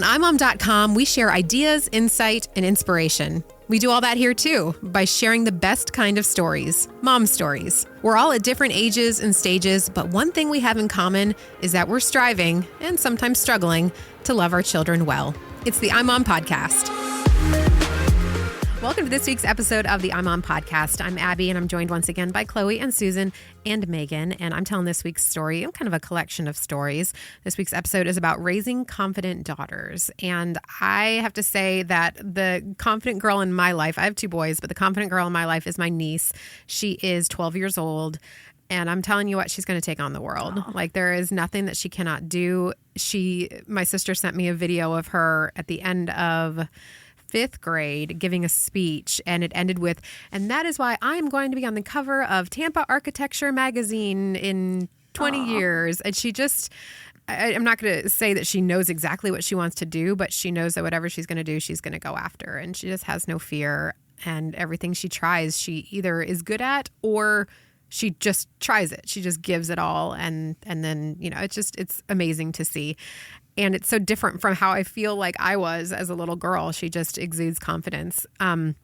on imom.com, we share ideas, insight, and inspiration. We do all that here too by sharing the best kind of stories, mom stories. We're all at different ages and stages, but one thing we have in common is that we're striving, and sometimes struggling, to love our children well. It's the iMom Podcast. Welcome to this week's episode of the iMom Podcast. I'm Abby, and I'm joined once again by Chloe and Susan and Megan, and I'm telling this week's story. I'm kind of a collection of stories. This week's episode is about raising confident daughters, and I have to say that the confident girl in my life, I have two boys, but the confident girl in my life is my niece. She is 12 years old, and I'm telling you what, she's going to take on the world. Aww. Like, there is nothing that she cannot do. My sister sent me a video of her at the end of 5th grade giving a speech, and it ended with, "And that is why I'm going to be on the cover of Tampa Architecture magazine in 20 years." And she just, I'm not going to say that she knows exactly what she wants to do, but she knows that whatever she's going to do, she's going to go after. And she just has no fear. And everything she tries, she either is good at or she just tries it. She just gives it all. And then, it's amazing to see. And it's so different from how I feel like I was as a little girl. She just exudes confidence. And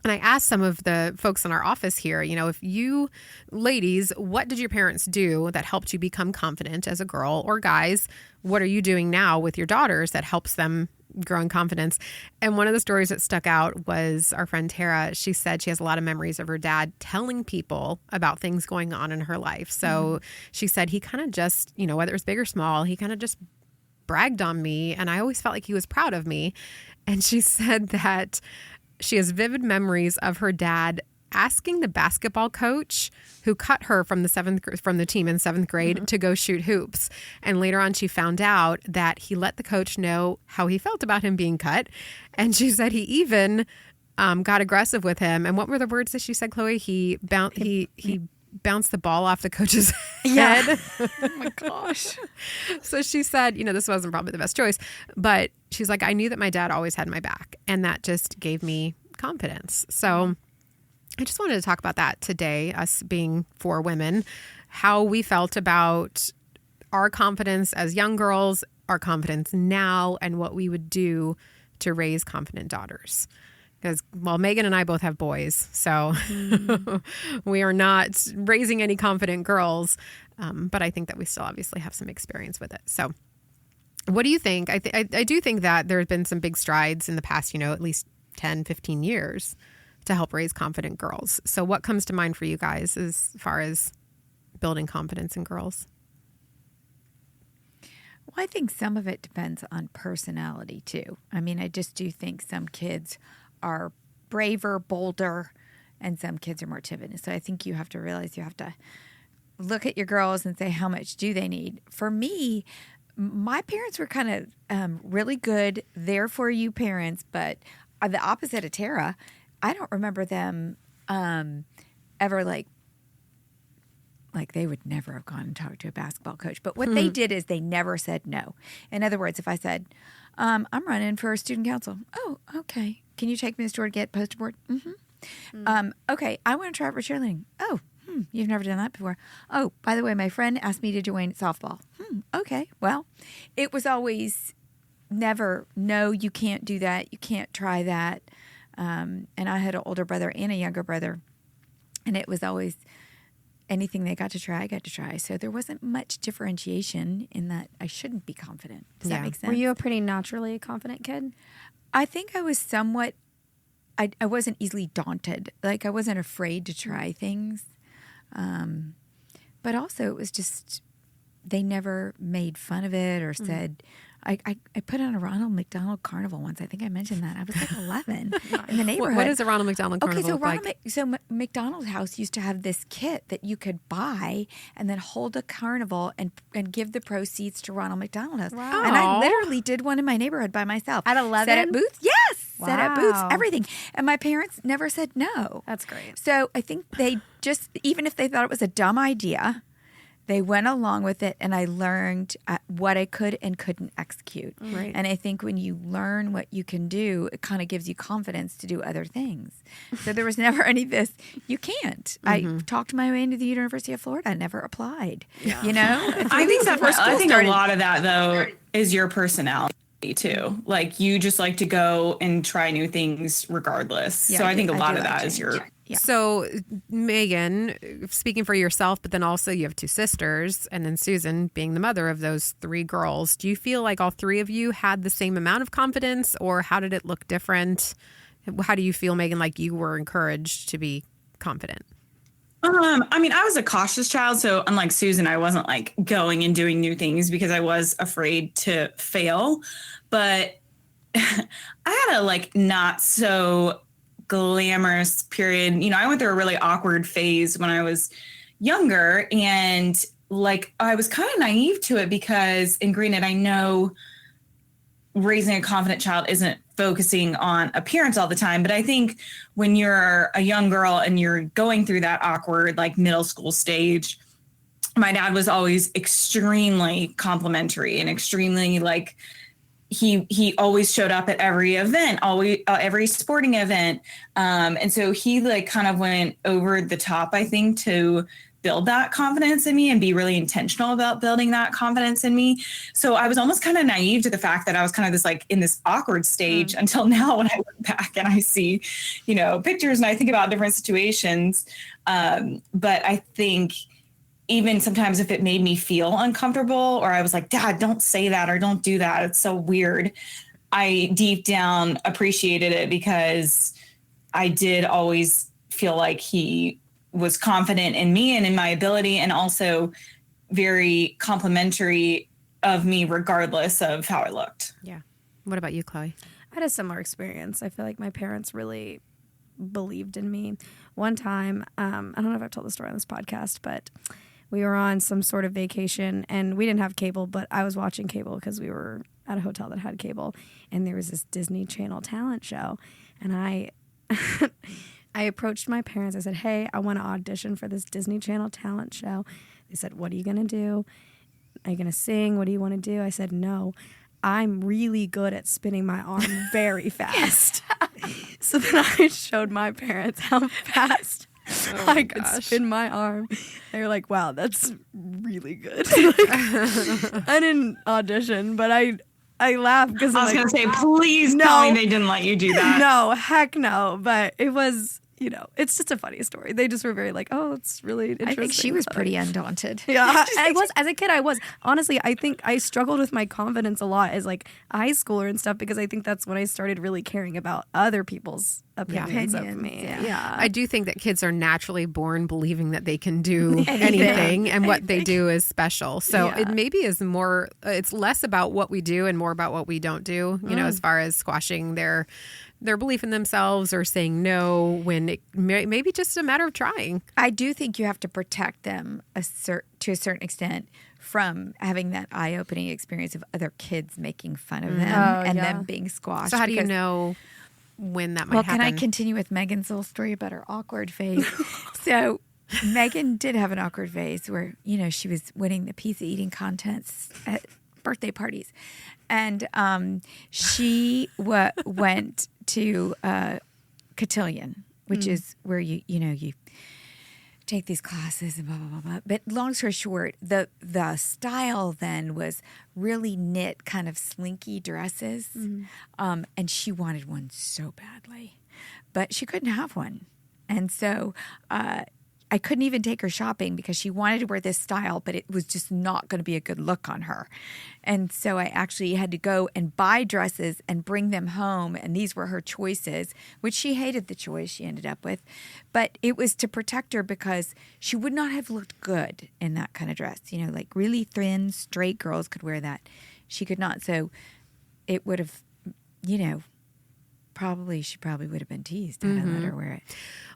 I asked some of the folks in our office here, if you ladies, what did your parents do that helped you become confident as a girl? Or guys, what are you doing now with your daughters that helps them grow in confidence? And one of the stories that stuck out was our friend Tara. She said she has a lot of memories of her dad telling people about things going on in her life. So she said he kind of just, whether it was big or small, he kind of just bragged on me, and I always felt like he was proud of me. And she said that she has vivid memories of her dad asking the basketball coach who cut her from the team in 7th grade to go shoot hoops. And later on, she found out that he let the coach know how he felt about him being cut. And she said he even got aggressive with him. And what were the words that she said, Chloe? He bounced the ball off the coach's head. Oh my gosh. So she said, this wasn't probably the best choice, but she's like, I knew that my dad always had my back, and that just gave me confidence. So I just wanted to talk about that today, us being 4 women, how we felt about our confidence as young girls, our confidence now, and what we would do to raise confident daughters. Because, Megan and I both have boys, so we are not raising any confident girls, but I think that we still obviously have some experience with it. So what do you think? I do think that there have been some big strides in the past, at least 10, 15 years to help raise confident girls. So what comes to mind for you guys as far as building confidence in girls? Well, I think some of it depends on personality, too. I mean, I just do think some kids are braver, bolder, and some kids are more timid. So I think you have to realize you have to look at your girls and say, how much do they need? For me, my parents were kind of really good, there for you parents, but the opposite of Tara, I don't remember them ever like they would never have gone and talked to a basketball coach. But what they did is they never said no. In other words, if I said, I'm running for student council. Oh, okay. Can you take me to the store to get poster board? Okay, I want to try out for cheerleading. Oh, you've never done that before. Oh, by the way, my friend asked me to join softball. Okay, well, it was always never, no, you can't do that. You can't try that. And I had an older brother and a younger brother, and it was always anything they got to try, I got to try. So there wasn't much differentiation in that I shouldn't be confident. Does that make sense? Were you a pretty naturally confident kid? I think I was somewhat, I wasn't easily daunted. Like, I wasn't afraid to try things. But also it was just, they never made fun of it or said, I put on a Ronald McDonald Carnival once. I think I mentioned that. I was like 11 in the neighborhood. What is a Ronald McDonald Carnival look like? So McDonald's House used to have this kit that you could buy and then hold a carnival and give the proceeds to Ronald McDonald House. Wow. And I literally did one in my neighborhood by myself. At 11? Set up booths? Yes. Wow. Set up booths, everything. And my parents never said no. That's great. So I think they just, even if they thought it was a dumb idea, they went along with it, and I learned what I could and couldn't execute. Right. And I think when you learn what you can do, it kind of gives you confidence to do other things. So there was never any of this, you can't. I talked my way into the University of Florida. I never applied. Yeah. You know? I think a lot of that, though, is your personality. too. Like you just like to go and try new things regardless. Yeah, So I do. think a I lot do of like that is change. your Yeah. So, Megan, speaking for yourself, but then also you have two sisters, and then Susan being the mother of those three girls, do you feel like all three of you had the same amount of confidence, or how did it look different? How do you feel, Megan, like you were encouraged to be confident? I mean, I was a cautious child, so unlike Susan, I wasn't like going and doing new things because I was afraid to fail. But I had a like not so glamorous period. You know, I went through a really awkward phase when I was younger, and like I was kind of naive to it because, and granted, I know raising a confident child isn't focusing on appearance all the time, but I think when you're a young girl and you're going through that awkward like middle school stage, my dad was always extremely complimentary and extremely like he always showed up at every event, always every sporting event, and so he like kind of went over the top, I think, to build that confidence in me and be really intentional about building that confidence in me. So I was almost kind of naive to the fact that I was kind of this like in this awkward stage until now when I look back and I see, you know, pictures and I think about different situations. But I think even sometimes if it made me feel uncomfortable or I was like, Dad, don't say that or don't do that, it's so weird, I deep down appreciated it because I did always feel like he was confident in me and in my ability, and also very complimentary of me regardless of how I looked. Yeah. What about you, Chloe? I had a similar experience. I feel like my parents really believed in me. One time, I don't know if I've told the story on this podcast, but we were on some sort of vacation and we didn't have cable, but I was watching cable because we were at a hotel that had cable, and there was this Disney Channel talent show, and I approached my parents. I said, hey, I want to audition for this Disney Channel talent show. They said, what are you going to do? Are you going to sing? What do you want to do? I said, no, I'm really good at spinning my arm very fast. So then I showed my parents how fast I could spin my arm. They were like, wow, that's really good. I didn't audition, but I laughed because I was going to say, please tell me they didn't let you do that. No, heck no. But it was, you know, it's just a funny story. They just were very like, oh, it's really interesting. I think she was pretty undaunted. Yeah, I was. As a kid, I was. Honestly, I think I struggled with my confidence a lot as like a high schooler and stuff because I think that's when I started really caring about other people's opinions of me. Yeah. I do think that kids are naturally born believing that they can do anything and what they do is special. So it maybe is more, it's less about what we do and more about what we don't do, you know, as far as squashing their belief in themselves or saying no when it may be just a matter of trying. I do think you have to protect them to a certain extent from having that eye-opening experience of other kids making fun of them and them being squashed. So how do you know when that might happen? Can I continue with Megan's little story about her awkward phase? So Megan did have an awkward phase where, you know, she was winning the pizza eating contests at birthday parties. And she went to cotillion, which is where you take these classes and blah, blah, blah, blah. But long story short, the style then was really knit kind of slinky dresses. And she wanted one so badly, but she couldn't have one. And so I couldn't even take her shopping because she wanted to wear this style, but it was just not going to be a good look on her. And so I actually had to go and buy dresses and bring them home. And these were her choices, which she hated the choice she ended up with. But it was to protect her because she would not have looked good in that kind of dress. You know, like really thin, straight girls could wear that. She could not. So it would have, you know, she probably would have been teased had I let her wear it.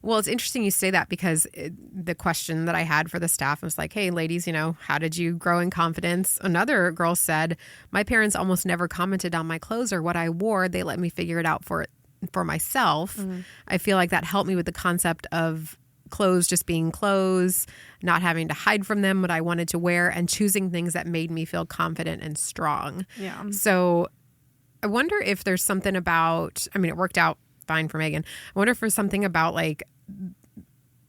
Well, it's interesting you say that because the question that I had for the staff was like, hey, ladies, you know, how did you grow in confidence? Another girl said, my parents almost never commented on my clothes or what I wore. They let me figure it out for myself. I feel like that helped me with the concept of clothes just being clothes, not having to hide from them what I wanted to wear, and choosing things that made me feel confident and strong. Yeah. So I wonder if there's something about, I mean, it worked out fine for Megan. I wonder if there's something about like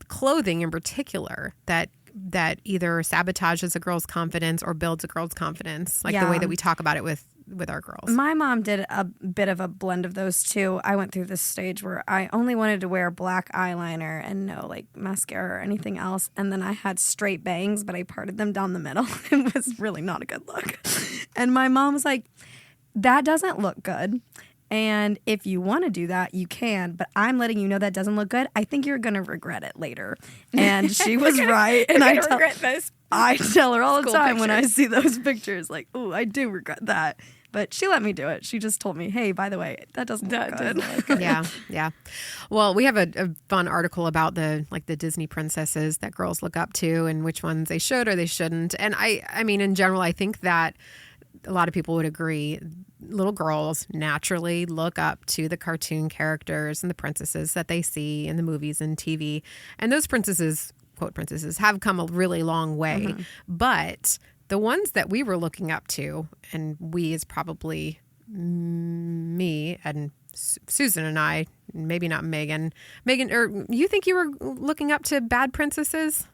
clothing in particular that either sabotages a girl's confidence or builds a girl's confidence, like the way that we talk about it with with our girls. My mom did a bit of a blend of those two. I went through this stage where I only wanted to wear black eyeliner and no like mascara or anything else. And then I had straight bangs, but I parted them down the middle. It was really not a good look. And my mom was like, that doesn't look good. And if you want to do that, you can. But I'm letting you know that doesn't look good. I think you're going to regret it later. And she was right. And I tell her all the time when I see those pictures, like, oh, I do regret that. But she let me do it. She just told me, hey, by the way, that doesn't look good. Yeah. Well, we have a fun article about the Disney princesses that girls look up to and which ones they should or they shouldn't. And I mean, in general, I think that a lot of people would agree little girls naturally look up to the cartoon characters and the princesses that they see in the movies and TV. And those princesses, quote princesses, have come a really long way. Mm-hmm. But the ones that we were looking up to, and we is probably me and Susan and I, maybe not Megan. Megan, or you think you were looking up to bad princesses?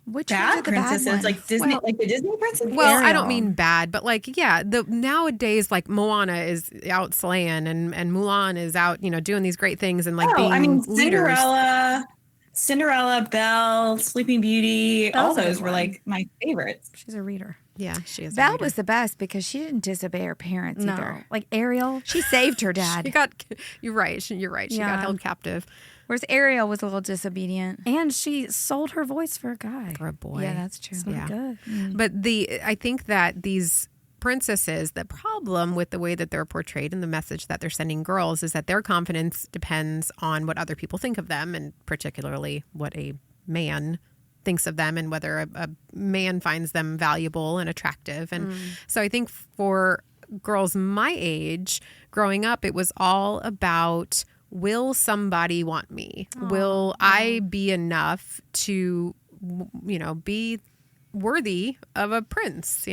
Which bad princesses, like Disney, like the Disney princess. Well, Ariel. I don't mean bad, but like, yeah, the nowadays, like Moana is out slaying, and Mulan is out, doing these great things and like being leaders. Cinderella, Belle, Sleeping Beauty, all those were like my favorites. She's a reader. Yeah, she is. Belle was the best because she didn't disobey her parents either. Like Ariel, she saved her dad. You're right. She got held captive. Whereas Ariel was a little disobedient. And she sold her voice for a guy. For a boy. Yeah, that's true. It's not good. Mm. But I think that these princesses, the problem with the way that they're portrayed and the message that they're sending girls is that their confidence depends on what other people think of them, and particularly what a man thinks of them and whether a man finds them valuable and attractive. And so I think for girls my age, growing up, it was all about, will somebody want me? Will I be enough to, be worthy of a prince,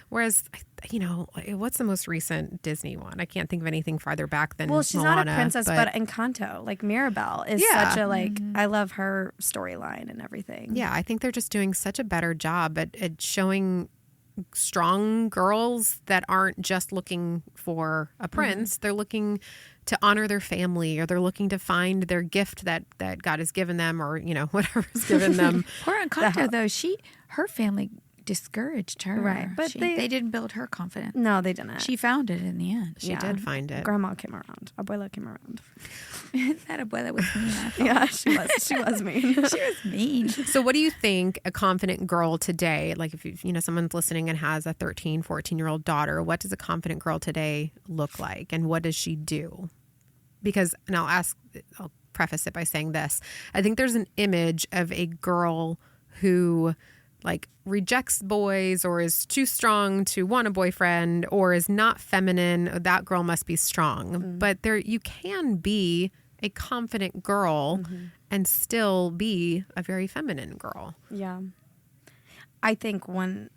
Whereas, what's the most recent Disney one? I can't think of anything farther back than she's Moana, not a princess, but Encanto, like Mirabelle is such a, I love her storyline and everything. Yeah, I think they're just doing such a better job at showing strong girls that aren't just looking for a prince. They're looking to honor their family, or they're looking to find their gift that God has given them, or whatever's given them. Poor Encanto, though, her family discouraged her, right? But they didn't build her confidence. No, they didn't. She found it in the end. She did find it. Grandma came around. Abuela came around. That abuela was mean. Yeah, she was. She was mean. She was mean. So what do you think a confident girl today, like if someone's listening and has a 13, 14-year-old daughter, what does a confident girl today look like, and what does she do? Because, and I'll preface it by saying this. I think there's an image of a girl who like rejects boys, or is too strong to want a boyfriend, or is not feminine. That girl must be strong. But you can be a confident girl and still be a very feminine girl. Yeah. I think one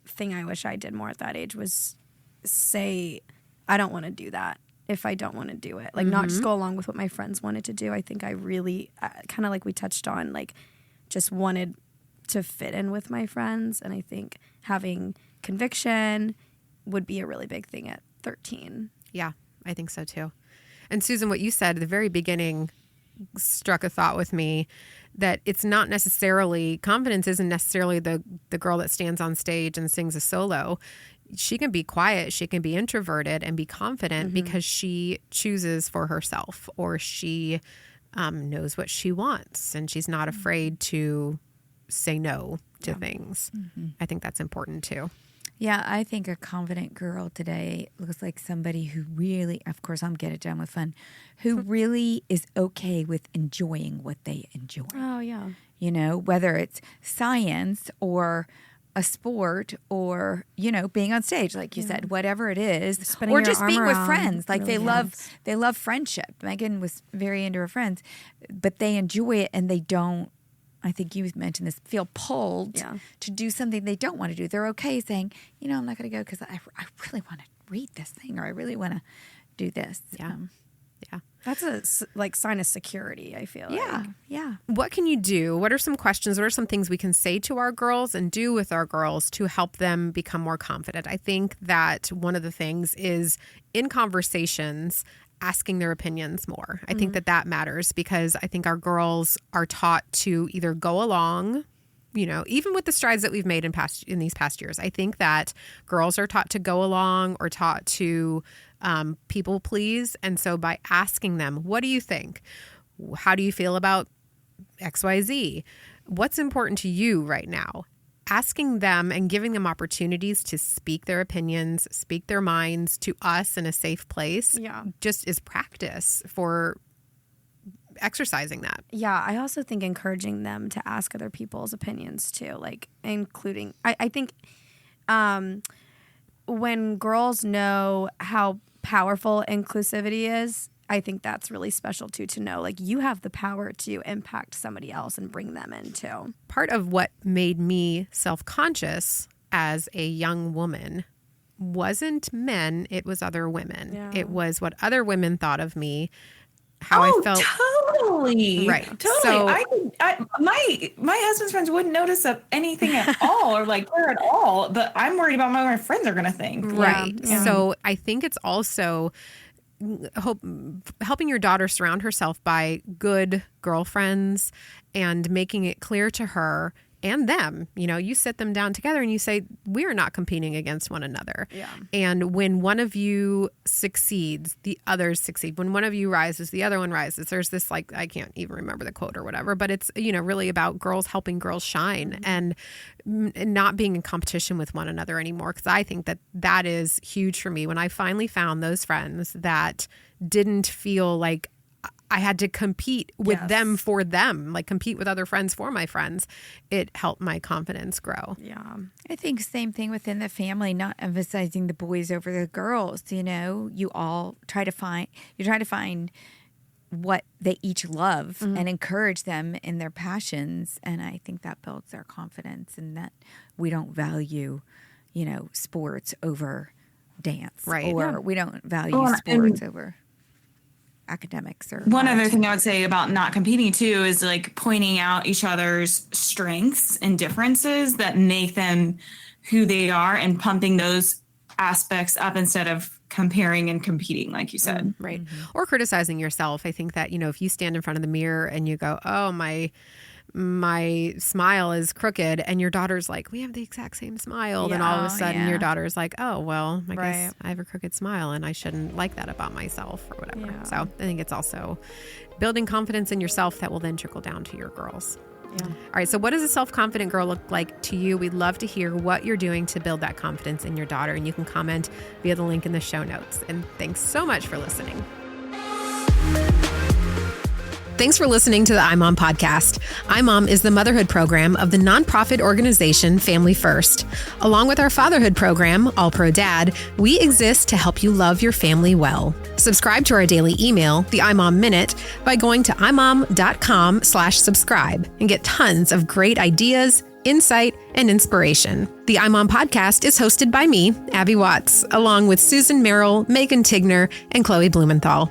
thing I wish I did more at that age was say, I don't want to do that if I don't want to do it. Like not just go along with what my friends wanted to do. I think I really, kind of like we touched on, like just wanted to fit in with my friends. And I think having conviction would be a really big thing at 13. Yeah, I think so too. And Susan, what you said at the very beginning struck a thought with me, that it's not necessarily, confidence isn't necessarily the girl that stands on stage and sings a solo. She can be quiet, she can be introverted and be confident because she chooses for herself, or she knows what she wants, and she's not afraid to say no to things. I think that's important too. Yeah, I think a confident girl today looks like somebody who really, of course, I'm get it done with fun, who really is okay with enjoying what they enjoy. Oh, yeah. Whether it's science or a sport, or being on stage, like you said, whatever it is, Spinning or your just arm being with around friends. Like really they love friendship. Megan was very into her friends, but they enjoy it, and they don't, I think you mentioned this, feel pulled to do something they don't want to do. They're okay saying, I'm not going to go because I really want to read this thing, or I really want to do this. Yeah. That's a sign of security, I feel like. Yeah. What can you do? What are some questions? What are some things we can say to our girls and do with our girls to help them become more confident? I think that one of the things is in conversations, asking their opinions more. I think that matters because I think our girls are taught to either go along, even with the strides that we've made in these past years. I think that girls are taught to go along or taught to people please. And so by asking them, what do you think? How do you feel about XYZ? What's important to you right now? Asking them and giving them opportunities to speak their opinions, speak their minds to us in a safe place just is practice for exercising that. Yeah, I also think encouraging them to ask other people's opinions too, like including, I think when girls know how powerful inclusivity is, I think that's really special too, to know like you have the power to impact somebody else and bring them in too. Part of what made me self-conscious as a young woman wasn't men, it was other women. Yeah. It was what other women thought of me, how I felt. Totally. Right. Totally. So, my husband's friends wouldn't notice anything at all or like care at all, but I'm worried about what my friends are going to think. right. Yeah. So I think it's also helping your daughter surround herself by good girlfriends and making it clear to her and them, you sit them down together and you say, we are not competing against one another. Yeah. And when one of you succeeds, the others succeed. When one of you rises, the other one rises. There's this I can't even remember the quote or whatever, but it's, really about girls helping girls shine and not being in competition with one another anymore. Because I think that is huge for me. When I finally found those friends that didn't feel like I had to compete with them for them, like compete with other friends for my friends, it helped my confidence grow. Yeah. I think same thing within the family, not emphasizing the boys over the girls. You all try to find what they each love and encourage them in their passions. And I think that builds their confidence, and that we don't value, sports over dance. Right. Or we don't value sports over academics. Or one other thing I would say about not competing too is like pointing out each other's strengths and differences that make them who they are and pumping those aspects up instead of comparing and competing, like you said. Right. Or criticizing yourself. I think that, if you stand in front of the mirror and you go, oh, my smile is crooked, and your daughter's like, we have the exact same smile. Then all of a sudden your daughter's like, oh, well, I guess I have a crooked smile and I shouldn't like that about myself or whatever. Yeah. So I think it's also building confidence in yourself that will then trickle down to your girls. Yeah. All right. So what does a self-confident girl look like to you? We'd love to hear what you're doing to build that confidence in your daughter. And you can comment via the link in the show notes. And thanks so much for listening. Thanks for listening to the iMom podcast. iMom is the motherhood program of the nonprofit organization Family First. Along with our fatherhood program, All Pro Dad, we exist to help you love your family well. Subscribe to our daily email, the iMom Minute, by going to imom.com/subscribe and get tons of great ideas, insight, and inspiration. The iMom podcast is hosted by me, Abby Watts, along with Susan Merrill, Megan Tigner, and Chloe Blumenthal.